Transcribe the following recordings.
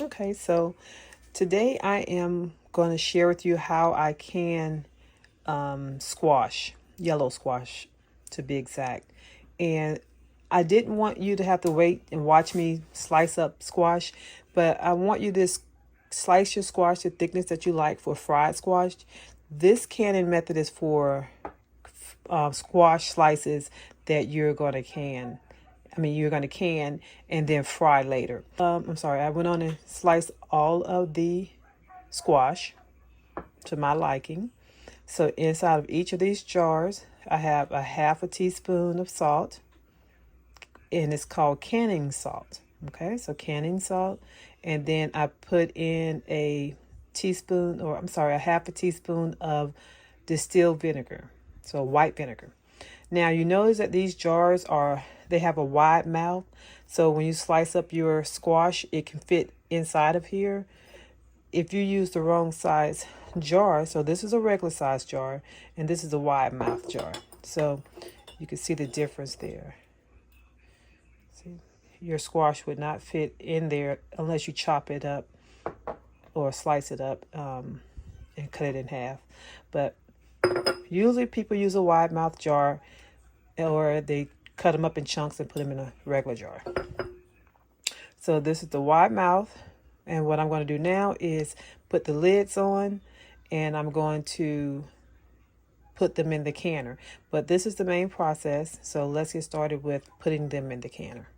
Okay, so today I am going to share with you how I can squash, yellow squash to be exact. And I didn't want you to have to wait and watch me slice up squash, but I want you to slice your squash the thickness that you like for fried squash. This canning method is for squash slices that you're going to can. You're going to can and then fry later. I'm sorry, I went on and sliced all of the squash to my liking. So inside of each of these jars, I have a half a teaspoon of salt, and it's called canning salt. Okay, so canning salt. And then I put in a half a teaspoon of distilled vinegar, so white vinegar. Now you notice that these jars they have a wide mouth. So when you slice up your squash, it can fit inside of here. If you use the wrong size jar, so this is a regular size jar and this is a wide mouth jar. So you can see the difference there. See, your squash would not fit in there unless you chop it up or slice it up and cut it in half. But usually people use a wide mouth jar, or they cut them up in chunks and put them in a regular jar. So this is the wide mouth. And what I'm going to do now is put the lids on, and I'm going to put them in the canner. But this is the main process. So let's get started with putting them in the canner.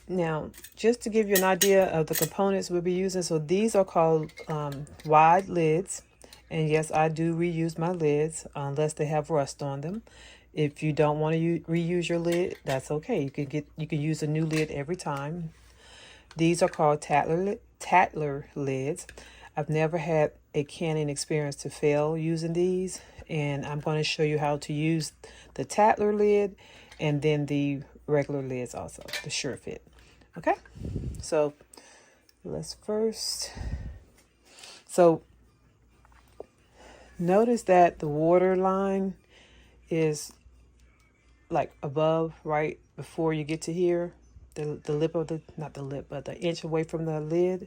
Now, just to give you an idea of the components we'll be using. So these are called wide lids. And yes, I do reuse my lids unless they have rust on them. If you don't want to reuse your lid, that's okay. You can use a new lid every time. These are called Tattler lids. I've never had a canning experience to fail using these, and I'm going to show you how to use the Tattler lid and then the regular lids also, the Sure Fit. Okay, so let's first. So notice that the water line is like above, right before you get to here. The lip of not the lip, but the inch away from the lid,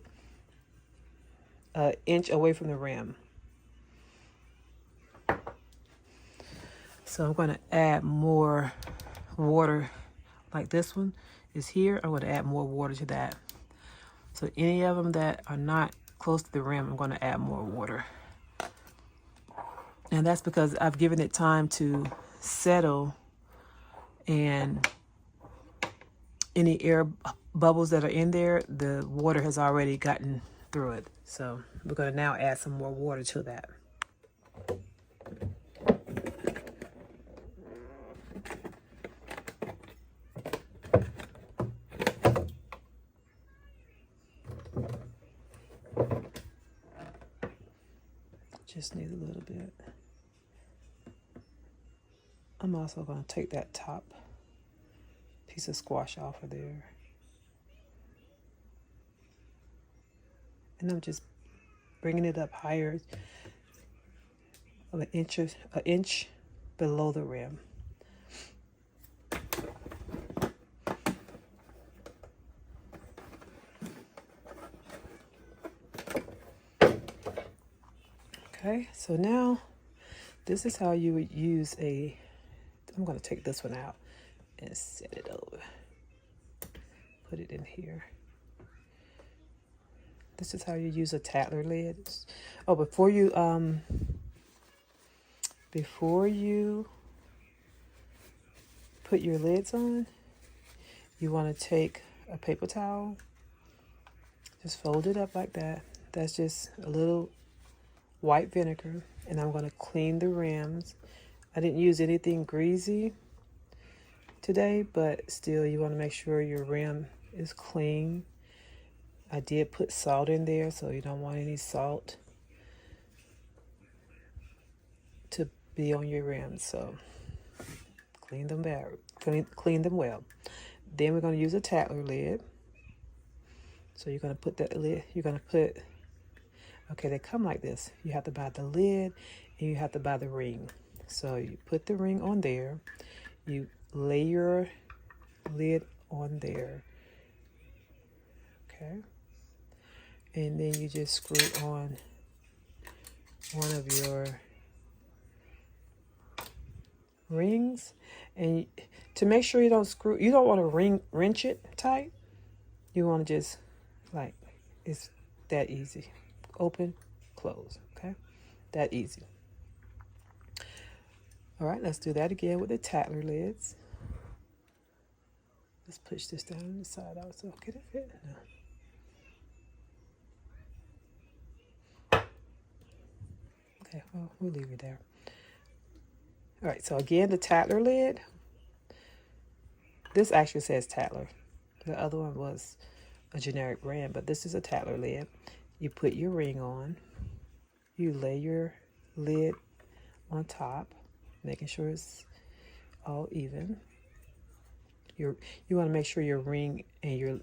inch away from the rim. So I'm going to add more water, like this one is here. I'm going to add more water to that. So any of them that are not close to the rim, I'm going to add more water. And that's because I've given it time to settle, and any air bubbles that are in there, the water has already gotten through it. So we're going to now add some more water to that. Just need a little bit. I'm also going to take that top piece of squash off of there. And I'm just bringing it up higher of an inch below the rim. Okay, so now this is how you would use I'm going to take this one out and set it over. Put it in here. This is how you use a Tattler lid. Oh, before you put your lids on, you want to take a paper towel, just fold it up like that. That's just a little white vinegar, and I'm going to clean the rims. I didn't use anything greasy today, but still you want to make sure your rim is clean. I did put salt in there, so you don't want any salt to be on your rims. So clean them well. Then we're going to use a Tattler lid. So you're going to put that lid, okay, they come like this. You have to buy the lid and you have to buy the ring. So you put the ring on there. You lay your lid on there. Okay. and then you just screw on one of your rings. And to make sure you don't want to wrench it tight. You want to just, like, it's that easy. Open, close, okay? That easy. All right, let's do that again with the Tattler lids. Let's push this down on the side out so can it fit? No. Okay, well, we'll leave it there. All right, so again, the Tattler lid. This actually says Tattler. The other one was a generic brand, but this is a Tattler lid. You put your ring on. You lay your lid on top, making sure it's all even. You want to make sure your ring and your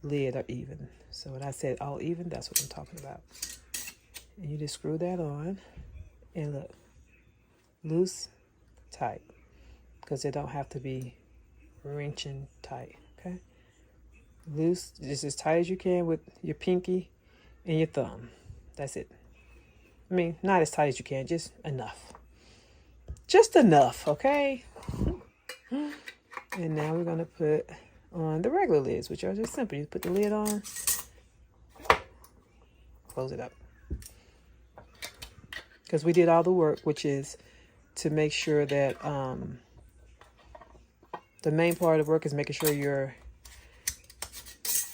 lid are even. So when I said all even, that's what I'm talking about. And you just screw that on, and look, loose, tight, because it don't have to be wrenching tight, okay? Loose, just as tight as you can with your pinky and your thumb. That's it. I mean, not as tight as you can, just enough. Just enough, okay? And now we're going to put on the regular lids, which are just simple. You put the lid on, close it up. Because we did all the work, which is to make sure that the main part of the work is making sure your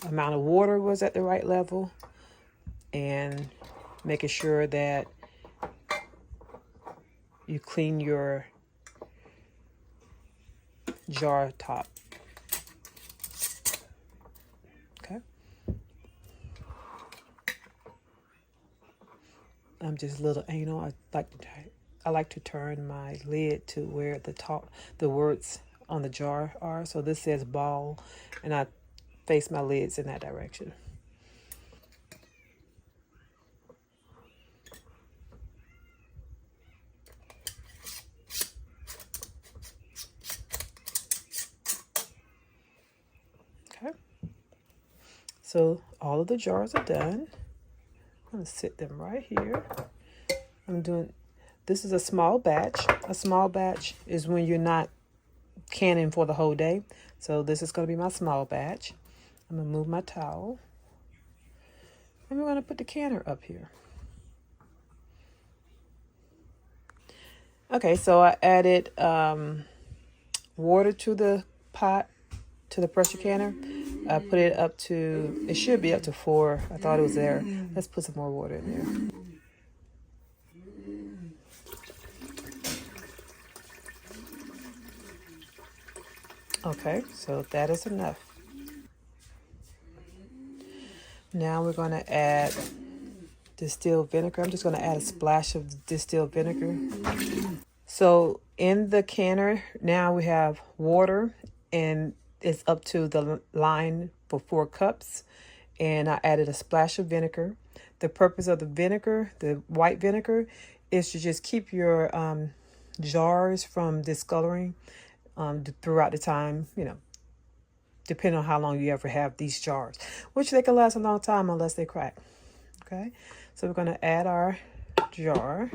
amount of water was at the right level and making sure that you clean your jar top. Okay. I'm just a little anal. I like to turn my lid to where the words on the jar are. So this says ball, and I face my lids in that direction. Okay. So all of the jars are done. I'm going to sit them right here. This is a small batch. A small batch is when you're not canning for the whole day. So this is going to be my small batch. I'm going to move my towel. And we're going to put the canner up here. Okay, so I added water to the pot, to the pressure canner. I put it up to, it should be up to 4. I thought it was there. Let's put some more water in there. Okay, so that is enough. Now we're going to add distilled vinegar. I'm just going to add a splash of distilled vinegar. So in the canner, now we have water, and it's up to the line for 4 cups. And I added a splash of vinegar. The purpose of the vinegar, the white vinegar, is to just keep your jars from discoloring throughout the time, depending on how long you ever have these jars, which they can last a long time unless they crack. Okay, so we're going to add our jar,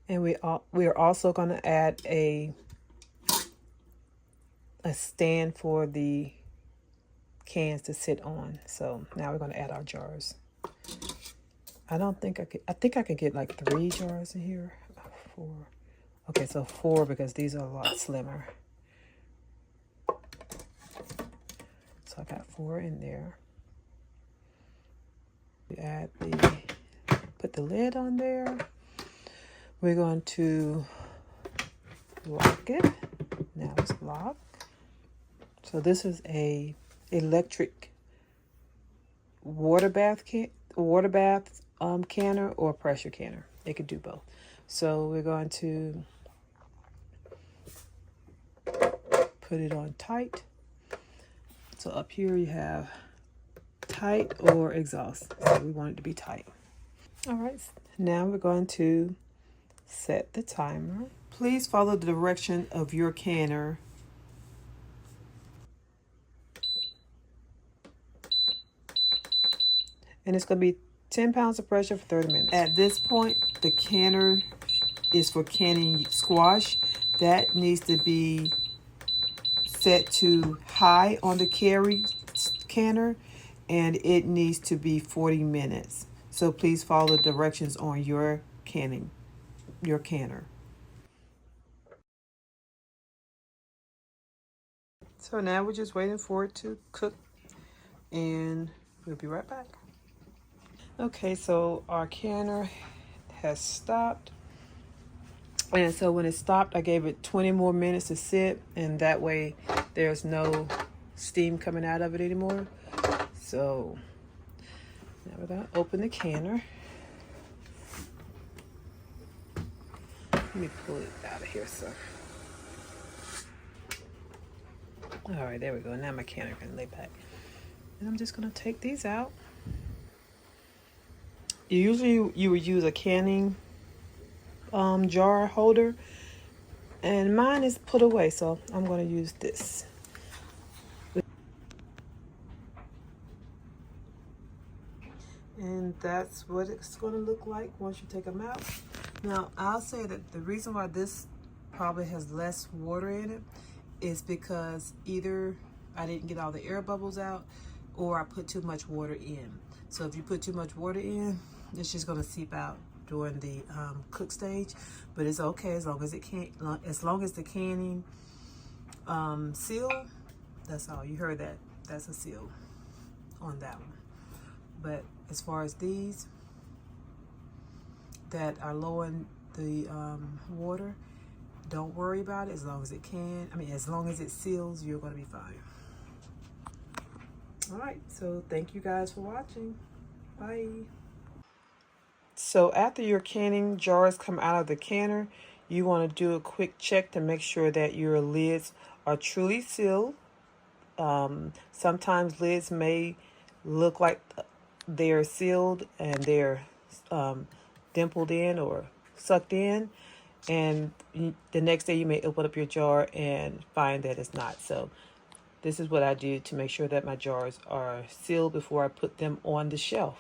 and we are also going to add a stand for the cans to sit on. So now we're going to add our jars. I think I could get like 3 jars in here. 4. Okay, so 4 because these are a lot slimmer. So I got 4 in there. We put the lid on there. We're going to lock it. Now it's locked. So this is a electric water bath canner or pressure canner. It could do both. So we're going to put it on tight. So up here you have tight or exhaust. So we want it to be tight. All right, now we're going to set the timer. Please follow the direction of your canner. And it's going to be 10 pounds of pressure for 30 minutes. At this point, the canner is for canning squash. That needs to be set to high on the canner, and it needs to be 40 minutes. So please follow the directions on your canner. So now we're just waiting for it to cook, and we'll be right back. Okay, so our canner has stopped. And so when it stopped, I gave it 20 more minutes to sit, and that way there's no steam coming out of it anymore. So now we're gonna open the canner. Let me pull it out of here, so. All right, there we go. Now my canner can lay back. And I'm just gonna take these out. Usually you would use a canning jar holder, and mine is put away, so I'm gonna use this. And that's what it's going to look like once you take them out. Now, I'll say that the reason why this probably has less water in it is because either I didn't get all the air bubbles out, or I put too much water in. So if you put too much water in, it's just going to seep out during the cook stage. But it's okay as long as the canning seal. That's all. You heard that. That's a seal on that one. But as far as these that are low in the water, don't worry about it. As long as as long as it seals, you're going to be fine. All right, so thank you guys for watching. Bye. So after your canning jars come out of the canner, you want to do a quick check to make sure that your lids are truly sealed. Sometimes lids may look like they're sealed and they're dimpled in or sucked in, and the next day you may open up your jar and find that it's not. So this is what I do to make sure that my jars are sealed before I put them on the shelf.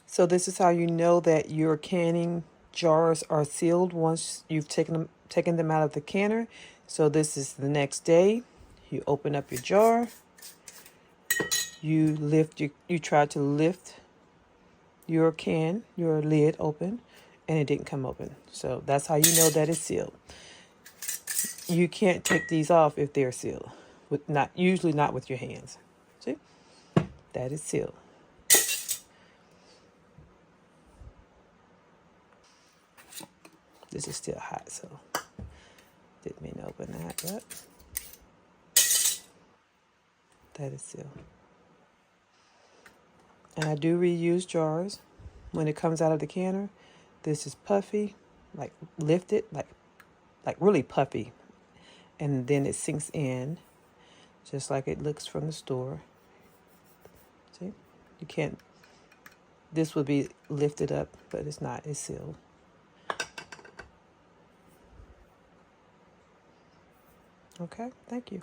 So this is how you know that your canning jars are sealed once you've taken them out of the canner. So this is the next day. You open up your jar. You try to lift your lid open, and it didn't come open. So that's how you know that it's sealed. You can't take these off if they're sealed, usually not with your hands. See, that is sealed. This is still hot, so didn't mean to open that, but that is sealed. And I do reuse jars when it comes out of the canner. This is puffy, like lifted, like really puffy, and then it sinks in just like it looks from the store. See, you can't. This would be lifted up, but it's not. It's sealed. Okay, thank you.